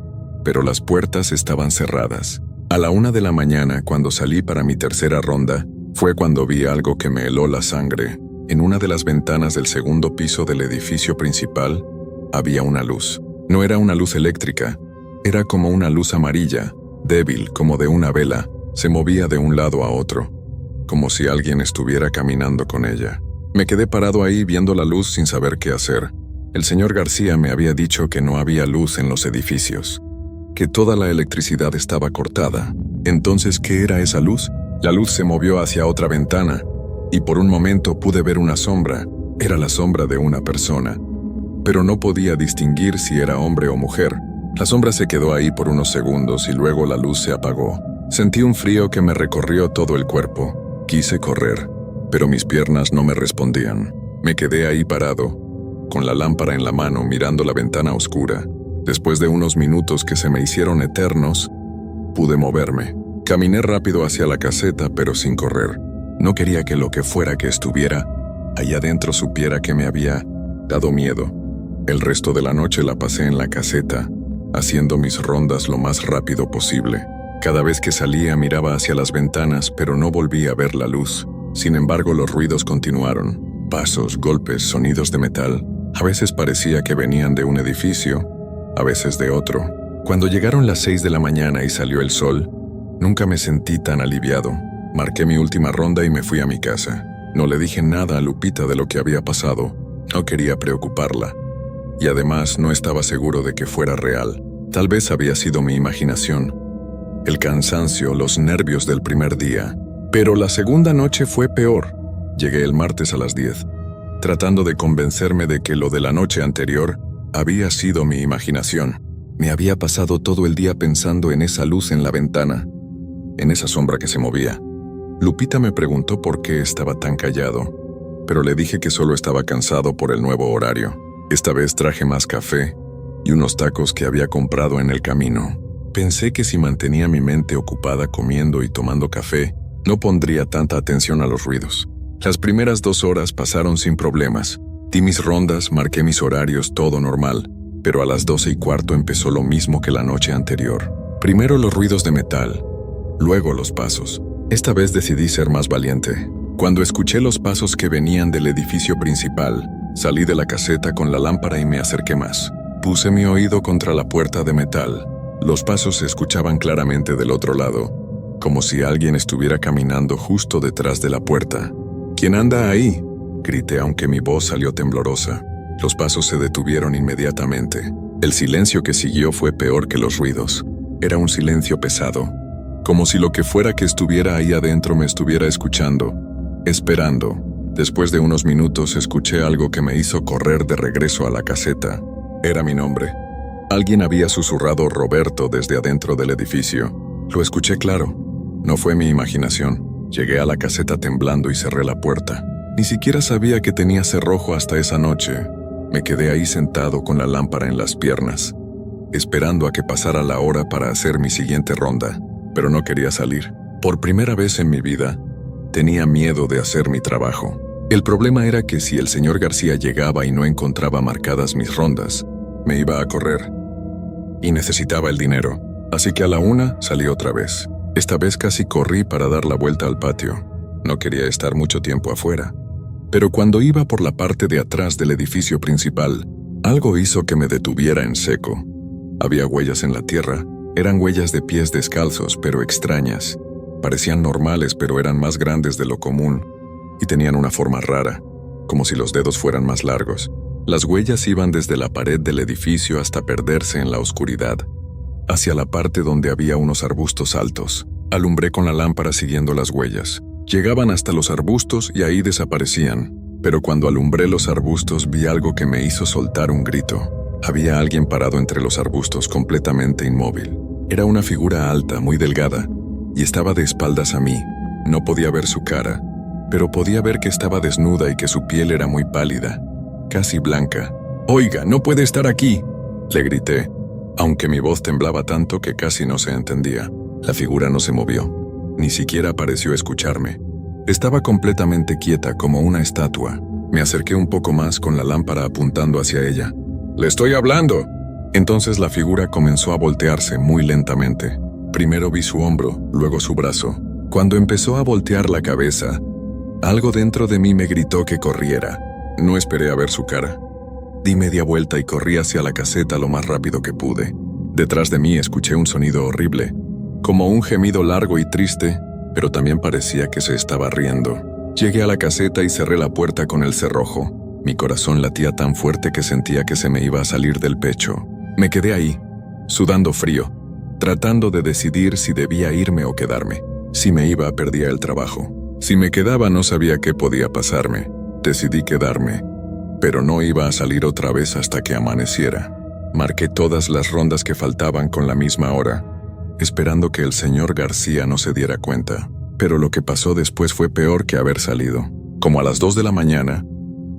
pero las puertas estaban cerradas. A la 1 de la mañana, cuando salí para mi tercera ronda, fue cuando vi algo que me heló la sangre. En una de las ventanas del segundo piso del edificio principal, había una luz. No era una luz eléctrica, era como una luz amarilla, débil, como de una vela. Se movía de un lado a otro, como si alguien estuviera caminando con ella. Me quedé parado ahí viendo la luz sin saber qué hacer. El señor García me había dicho que no había luz en los edificios, que toda la electricidad estaba cortada. Entonces, ¿qué era esa luz? La luz se movió hacia otra ventana, y por un momento pude ver una sombra. Era la sombra de una persona, pero no podía distinguir si era hombre o mujer. La sombra se quedó ahí por unos segundos y luego la luz se apagó. Sentí un frío que me recorrió todo el cuerpo. Quise correr, pero mis piernas no me respondían. Me quedé ahí parado, con la lámpara en la mano mirando la ventana oscura. Después de unos minutos que se me hicieron eternos, pude moverme. Caminé rápido hacia la caseta, pero sin correr. No quería que lo que fuera que estuviera allá adentro supiera que me había dado miedo. El resto de la noche la pasé en la caseta, haciendo mis rondas lo más rápido posible. Cada vez que salía miraba hacia las ventanas, pero no volví a ver la luz. Sin embargo, los ruidos continuaron. Pasos, golpes, sonidos de metal. A veces parecía que venían de un edificio, a veces de otro. Cuando llegaron las 6 de la mañana y salió el sol, nunca me sentí tan aliviado. Marqué mi última ronda y me fui a mi casa. No le dije nada a Lupita de lo que había pasado. No quería preocuparla. Y además no estaba seguro de que fuera real. Tal vez había sido mi imaginación. El cansancio, los nervios del primer día. Pero la segunda noche fue peor. Llegué el martes a las 10, tratando de convencerme de que lo de la noche anterior había sido mi imaginación. Me había pasado todo el día pensando en esa luz en la ventana, en esa sombra que se movía. Lupita me preguntó por qué estaba tan callado, pero le dije que solo estaba cansado por el nuevo horario. Esta vez traje más café y unos tacos que había comprado en el camino. Pensé que si mantenía mi mente ocupada comiendo y tomando café, no pondría tanta atención a los ruidos. Las primeras 2 horas pasaron sin problemas. Di mis rondas, marqué mis horarios, todo normal, pero a las 12:15 empezó lo mismo que la noche anterior. Primero los ruidos de metal, luego los pasos. Esta vez decidí ser más valiente. Cuando escuché los pasos que venían del edificio principal, salí de la caseta con la lámpara y me acerqué más. Puse mi oído contra la puerta de metal. Los pasos se escuchaban claramente del otro lado, como si alguien estuviera caminando justo detrás de la puerta. ¿Quién anda ahí?, grité aunque mi voz salió temblorosa. Los pasos se detuvieron inmediatamente. El silencio que siguió fue peor que los ruidos. Era un silencio pesado, como si lo que fuera que estuviera ahí adentro me estuviera escuchando, esperando. Después de unos minutos escuché algo que me hizo correr de regreso a la caseta. Era mi nombre. Alguien había susurrado Roberto desde adentro del edificio. Lo escuché claro. No fue mi imaginación. Llegué a la caseta temblando y cerré la puerta. Ni siquiera sabía que tenía cerrojo hasta esa noche. Me quedé ahí sentado con la lámpara en las piernas, esperando a que pasara la hora para hacer mi siguiente ronda, pero no quería salir. Por primera vez en mi vida, tenía miedo de hacer mi trabajo. El problema era que si el señor García llegaba y no encontraba marcadas mis rondas, me iba a correr. Y necesitaba el dinero, así que a la 1 salí otra vez. Esta vez casi corrí para dar la vuelta al patio. No quería estar mucho tiempo afuera. Pero cuando iba por la parte de atrás del edificio principal, algo hizo que me detuviera en seco. Había huellas en la tierra. Eran huellas de pies descalzos, pero extrañas. Parecían normales, pero eran más grandes de lo común, y tenían una forma rara, como si los dedos fueran más largos. Las huellas iban desde la pared del edificio hasta perderse en la oscuridad, hacia la parte donde había unos arbustos altos. Alumbré con la lámpara siguiendo las huellas. Llegaban hasta los arbustos y ahí desaparecían, pero cuando alumbré los arbustos vi algo que me hizo soltar un grito. Había alguien parado entre los arbustos completamente inmóvil. Era una figura alta, muy delgada, y estaba de espaldas a mí. No podía ver su cara, pero podía ver que estaba desnuda y que su piel era muy pálida, casi blanca. «Oiga, no puede estar aquí», le grité, aunque mi voz temblaba tanto que casi no se entendía. La figura no se movió. Ni siquiera pareció escucharme. Estaba completamente quieta como una estatua. Me acerqué un poco más con la lámpara apuntando hacia ella. «¡Le estoy hablando!». Entonces la figura comenzó a voltearse muy lentamente. Primero vi su hombro, luego su brazo. Cuando empezó a voltear la cabeza, algo dentro de mí me gritó que corriera. No esperé a ver su cara. Di media vuelta y corrí hacia la caseta lo más rápido que pude. Detrás de mí escuché un sonido horrible, como un gemido largo y triste, pero también parecía que se estaba riendo. Llegué a la caseta y cerré la puerta con el cerrojo. Mi corazón latía tan fuerte que sentía que se me iba a salir del pecho. Me quedé ahí, sudando frío, tratando de decidir si debía irme o quedarme. Si me iba, perdía el trabajo. Si me quedaba, no sabía qué podía pasarme. Decidí quedarme, pero no iba a salir otra vez hasta que amaneciera. Marqué todas las rondas que faltaban con la misma hora, esperando que el señor García no se diera cuenta. Pero lo que pasó después fue peor que haber salido. Como a las 2 de la mañana,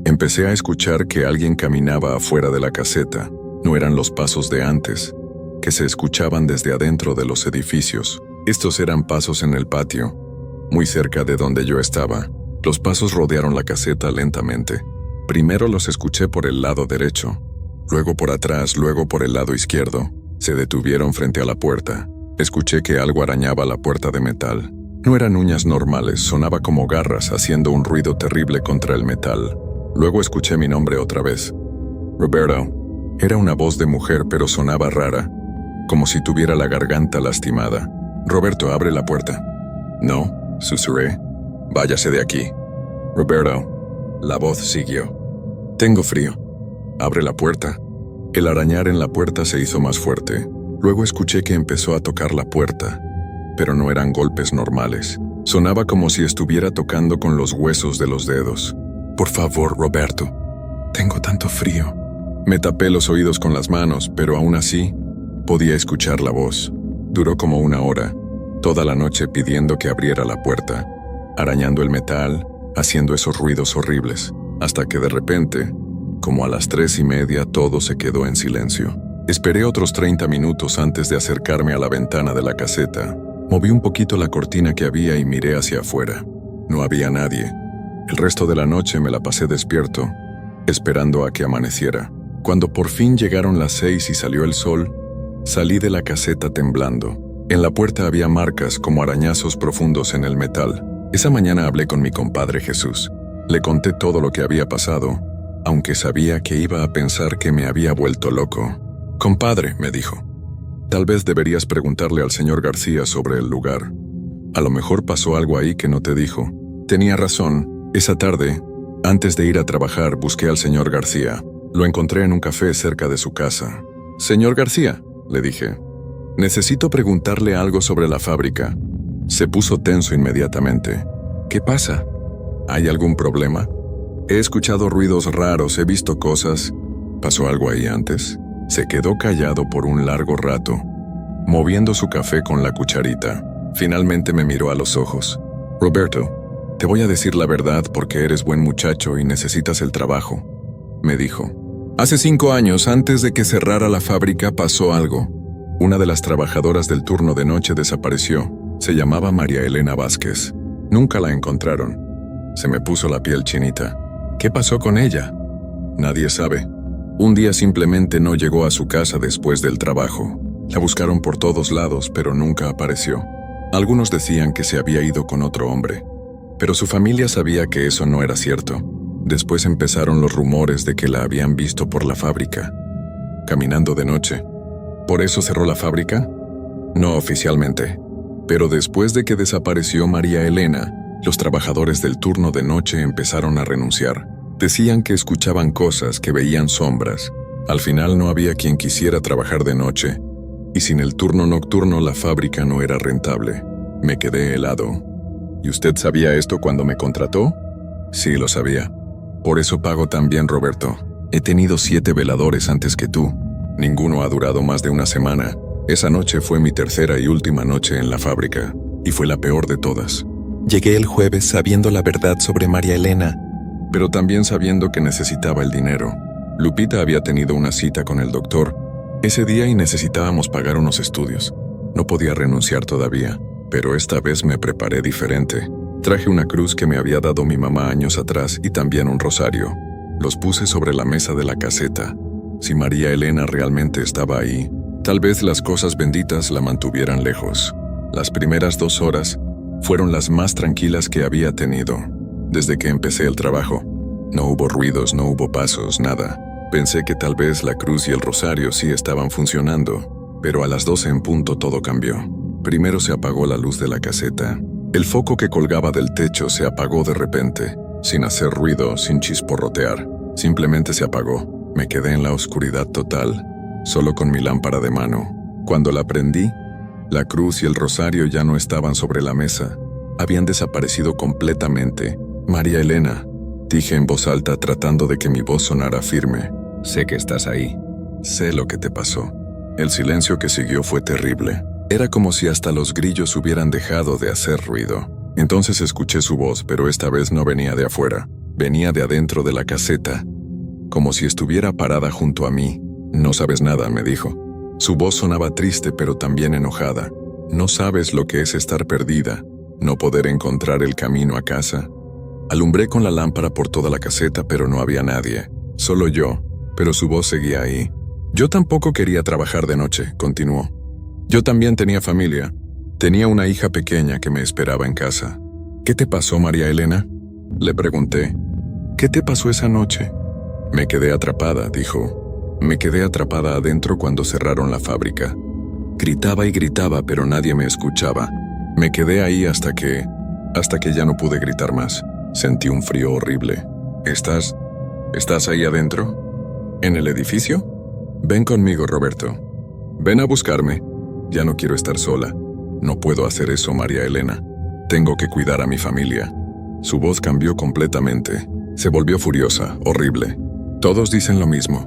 empecé a escuchar que alguien caminaba afuera de la caseta. No eran los pasos de antes, que se escuchaban desde adentro de los edificios. Estos eran pasos en el patio, muy cerca de donde yo estaba. Los pasos rodearon la caseta lentamente. Primero los escuché por el lado derecho, luego por atrás, luego por el lado izquierdo. Se detuvieron frente a la puerta. Escuché que algo arañaba la puerta de metal. No eran uñas normales, sonaba como garras haciendo un ruido terrible contra el metal. Luego escuché mi nombre otra vez. Roberto. Era una voz de mujer, pero sonaba rara, como si tuviera la garganta lastimada. Roberto, abre la puerta. No, susurré. Váyase de aquí. Roberto. La voz siguió. Tengo frío. Abre la puerta. El arañar en la puerta se hizo más fuerte. Luego escuché que empezó a tocar la puerta, pero no eran golpes normales. Sonaba como si estuviera tocando con los huesos de los dedos. Por favor, Roberto. Tengo tanto frío. Me tapé los oídos con las manos, pero aún así podía escuchar la voz. Duró como 1 hora, toda la noche pidiendo que abriera la puerta, arañando el metal, haciendo esos ruidos horribles, hasta que de repente, como a las 3:30, todo se quedó en silencio. Esperé otros 30 minutos antes de acercarme a la ventana de la caseta. Moví un poquito la cortina que había y miré hacia afuera. No había nadie. El resto de la noche me la pasé despierto, esperando a que amaneciera. Cuando por fin llegaron las 6 y salió el sol, salí de la caseta temblando. En la puerta había marcas como arañazos profundos en el metal. Esa mañana hablé con mi compadre Jesús. Le conté todo lo que había pasado, aunque sabía que iba a pensar que me había vuelto loco. «Compadre», me dijo, «tal vez deberías preguntarle al señor García sobre el lugar. A lo mejor pasó algo ahí que no te dijo». Tenía razón. Esa tarde, antes de ir a trabajar, busqué al señor García. Lo encontré en un café cerca de su casa. «Señor García», le dije, «necesito preguntarle algo sobre la fábrica». Se puso tenso inmediatamente. «¿Qué pasa? ¿Hay algún problema? He escuchado ruidos raros, he visto cosas. ¿Pasó algo ahí antes?». Se quedó callado por un largo rato, moviendo su café con la cucharita. Finalmente me miró a los ojos. «Roberto, te voy a decir la verdad porque eres buen muchacho y necesitas el trabajo», me dijo. «Hace 5 años, antes de que cerrara la fábrica, pasó algo. Una de las trabajadoras del turno de noche desapareció. Se llamaba María Elena Vázquez. Nunca la encontraron». Se me puso la piel chinita. «¿Qué pasó con ella?». «Nadie sabe. Un día simplemente no llegó a su casa después del trabajo. La buscaron por todos lados, pero nunca apareció. Algunos decían que se había ido con otro hombre, pero su familia sabía que eso no era cierto. Después empezaron los rumores de que la habían visto por la fábrica, caminando de noche. ¿Por eso cerró la fábrica?». «No oficialmente. Pero después de que desapareció María Elena, los trabajadores del turno de noche empezaron a renunciar. Decían que escuchaban cosas, que veían sombras. Al final no había quien quisiera trabajar de noche, y sin el turno nocturno la fábrica no era rentable». Me quedé helado. «¿Y usted sabía esto cuando me contrató?». «Sí, lo sabía. Por eso pago tan bien, Roberto. He tenido 7 veladores antes que tú. Ninguno ha durado más de una semana. Esa noche fue mi tercera y última noche en la fábrica, y fue la peor de todas. Llegué el jueves sabiendo la verdad sobre María Elena, pero también sabiendo que necesitaba el dinero. Lupita había tenido una cita con el doctor ese día y necesitábamos pagar unos estudios. No podía renunciar todavía, pero esta vez me preparé diferente. Traje una cruz que me había dado mi mamá años atrás y también un rosario. Los puse sobre la mesa de la caseta. Si María Elena realmente estaba ahí, tal vez las cosas benditas la mantuvieran lejos. Las primeras 2 horas fueron las más tranquilas que había tenido desde que empecé el trabajo. No hubo ruidos, no hubo pasos, nada. Pensé que tal vez la cruz y el rosario sí estaban funcionando, pero a las 12 en punto todo cambió. Primero se apagó la luz de la caseta. El foco que colgaba del techo se apagó de repente, sin hacer ruido, sin chisporrotear. Simplemente se apagó. Me quedé en la oscuridad total, solo con mi lámpara de mano. Cuando la prendí, la cruz y el rosario ya no estaban sobre la mesa. Habían desaparecido completamente. «María Elena», dije en voz alta tratando de que mi voz sonara firme. «Sé que estás ahí. Sé lo que te pasó». El silencio que siguió fue terrible. Era como si hasta los grillos hubieran dejado de hacer ruido. Entonces escuché su voz, pero esta vez no venía de afuera. Venía de adentro de la caseta, como si estuviera parada junto a mí. «No sabes nada», me dijo. Su voz sonaba triste pero también enojada. «No sabes lo que es estar perdida, no poder encontrar el camino a casa». Alumbré con la lámpara por toda la caseta, pero no había nadie. Solo yo, pero su voz seguía ahí. «Yo tampoco quería trabajar de noche», continuó. «Yo también tenía familia. Tenía una hija pequeña que me esperaba en casa». «¿Qué te pasó, María Elena?», le pregunté. «¿Qué te pasó esa noche?». «Me quedé atrapada», dijo. «Me quedé atrapada adentro cuando cerraron la fábrica. Gritaba y gritaba, pero nadie me escuchaba. Me quedé ahí hasta que ya no pude gritar más. Sentí un frío horrible». ¿Estás ahí adentro? ¿En el edificio? Ven conmigo, Roberto. Ven a buscarme. Ya no quiero estar sola. No puedo hacer eso, María Elena. Tengo que cuidar a mi familia». Su voz cambió completamente. Se volvió furiosa, horrible. «Todos dicen lo mismo.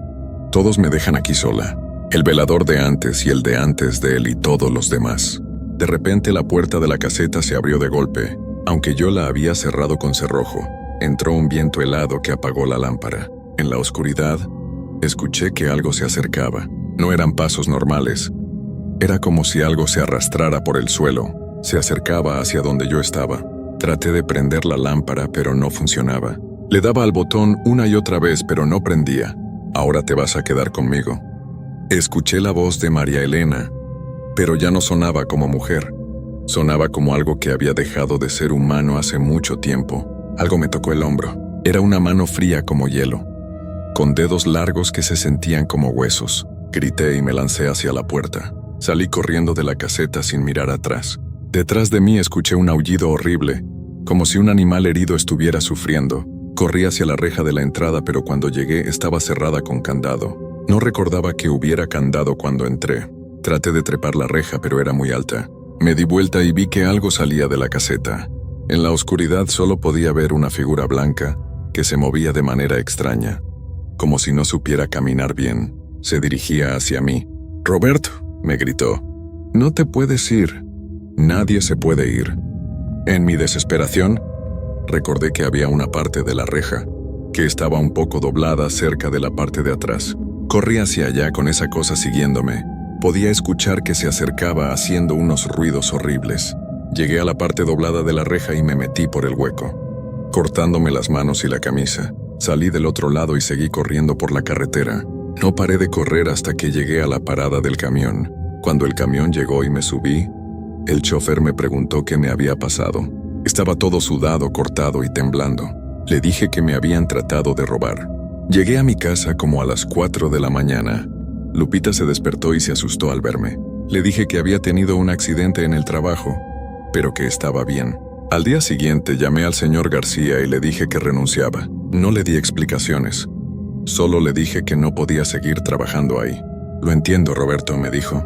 Todos me dejan aquí sola. El velador de antes y el de antes de él y todos los demás». De repente la puerta de la caseta se abrió de golpe. Aunque yo la había cerrado con cerrojo, entró un viento helado que apagó la lámpara. En la oscuridad, escuché que algo se acercaba. No eran pasos normales. Era como si algo se arrastrara por el suelo. Se acercaba hacia donde yo estaba. Traté de prender la lámpara, pero no funcionaba. Le daba al botón una y otra vez, pero no prendía. Ahora te vas a quedar conmigo. Escuché la voz de María Elena, pero ya no sonaba como mujer. Sonaba como algo que había dejado de ser humano hace mucho tiempo. Algo me tocó el hombro. Era una mano fría como hielo, con dedos largos que se sentían como huesos. Grité y me lancé hacia la puerta. Salí corriendo de la caseta sin mirar atrás. Detrás de mí escuché un aullido horrible, como si un animal herido estuviera sufriendo. Corrí hacia la reja de la entrada, pero cuando llegué estaba cerrada con candado. No recordaba que hubiera candado cuando entré. Traté de trepar la reja, pero era muy alta. Me di vuelta y vi que algo salía de la caseta. En la oscuridad solo podía ver una figura blanca que se movía de manera extraña, como si no supiera caminar bien. Se dirigía hacia mí. «Roberto», me gritó, «no te puedes ir. Nadie se puede ir». En mi desesperación, recordé que había una parte de la reja que estaba un poco doblada cerca de la parte de atrás. Corrí hacia allá con esa cosa siguiéndome. Podía escuchar que se acercaba haciendo unos ruidos horribles. Llegué a la parte doblada de la reja y me metí por el hueco, cortándome las manos y la camisa. Salí del otro lado y seguí corriendo por la carretera. No paré de correr hasta que llegué a la parada del camión. Cuando el camión llegó y me subí, el chofer me preguntó qué me había pasado. Estaba todo sudado, cortado y temblando. Le dije que me habían tratado de robar. Llegué a mi casa como a las 4 de la mañana. Lupita se despertó y se asustó al verme. Le dije que había tenido un accidente en el trabajo, pero que estaba bien. Al día siguiente llamé al señor García y le dije que renunciaba. No le di explicaciones. Solo le dije que no podía seguir trabajando ahí. «Lo entiendo, Roberto», me dijo.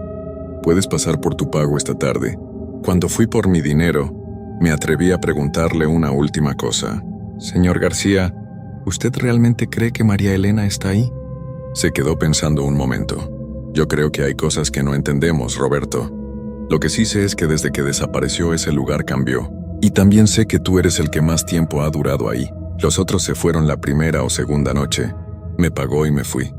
«Puedes pasar por tu pago esta tarde». Cuando fui por mi dinero, me atreví a preguntarle una última cosa. «Señor García, ¿usted realmente cree que María Elena está ahí?» Se quedó pensando un momento. «Yo creo que hay cosas que no entendemos, Roberto. Lo que sí sé es que desde que desapareció ese lugar cambió. Y también sé que tú eres el que más tiempo ha durado ahí. Los otros se fueron la primera o segunda noche». Me pagó y me fui.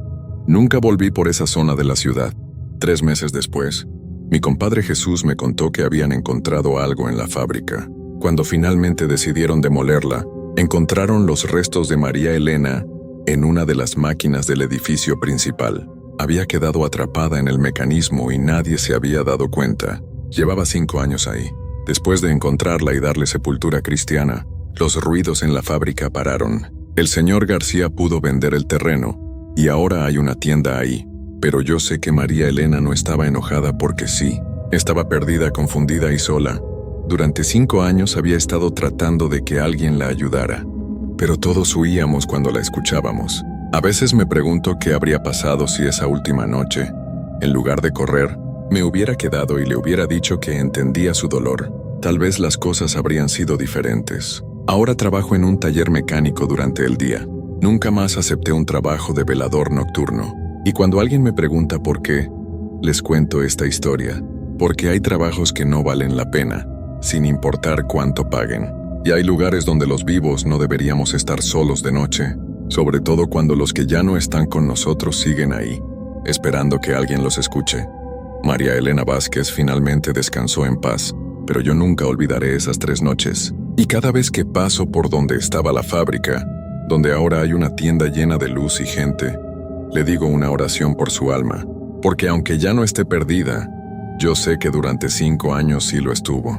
Nunca volví por esa zona de la ciudad. 3 meses después, mi compadre Jesús me contó que habían encontrado algo en la fábrica. Cuando finalmente decidieron demolerla, encontraron los restos de María Elena en una de las máquinas del edificio principal. Había quedado atrapada en el mecanismo y nadie se había dado cuenta. Llevaba 5 años ahí. Después de encontrarla y darle sepultura cristiana, los ruidos en la fábrica pararon. El señor García pudo vender el terreno y ahora hay una tienda ahí. Pero yo sé que María Elena no estaba enojada porque sí. Estaba perdida, confundida y sola. Durante 5 años había estado tratando de que alguien la ayudara, pero todos huíamos cuando la escuchábamos. A veces me pregunto qué habría pasado si esa última noche, en lugar de correr, me hubiera quedado y le hubiera dicho que entendía su dolor. Tal vez las cosas habrían sido diferentes. Ahora trabajo en un taller mecánico durante el día. Nunca más acepté un trabajo de velador nocturno. Y cuando alguien me pregunta por qué, les cuento esta historia. Porque hay trabajos que no valen la pena, sin importar cuánto paguen. Y hay lugares donde los vivos no deberíamos estar solos de noche, sobre todo cuando los que ya no están con nosotros siguen ahí, esperando que alguien los escuche. María Elena Vázquez finalmente descansó en paz, pero yo nunca olvidaré esas 3 noches. Y cada vez que paso por donde estaba la fábrica, donde ahora hay una tienda llena de luz y gente, le digo una oración por su alma, porque aunque ya no esté perdida, yo sé que durante 5 años sí lo estuvo.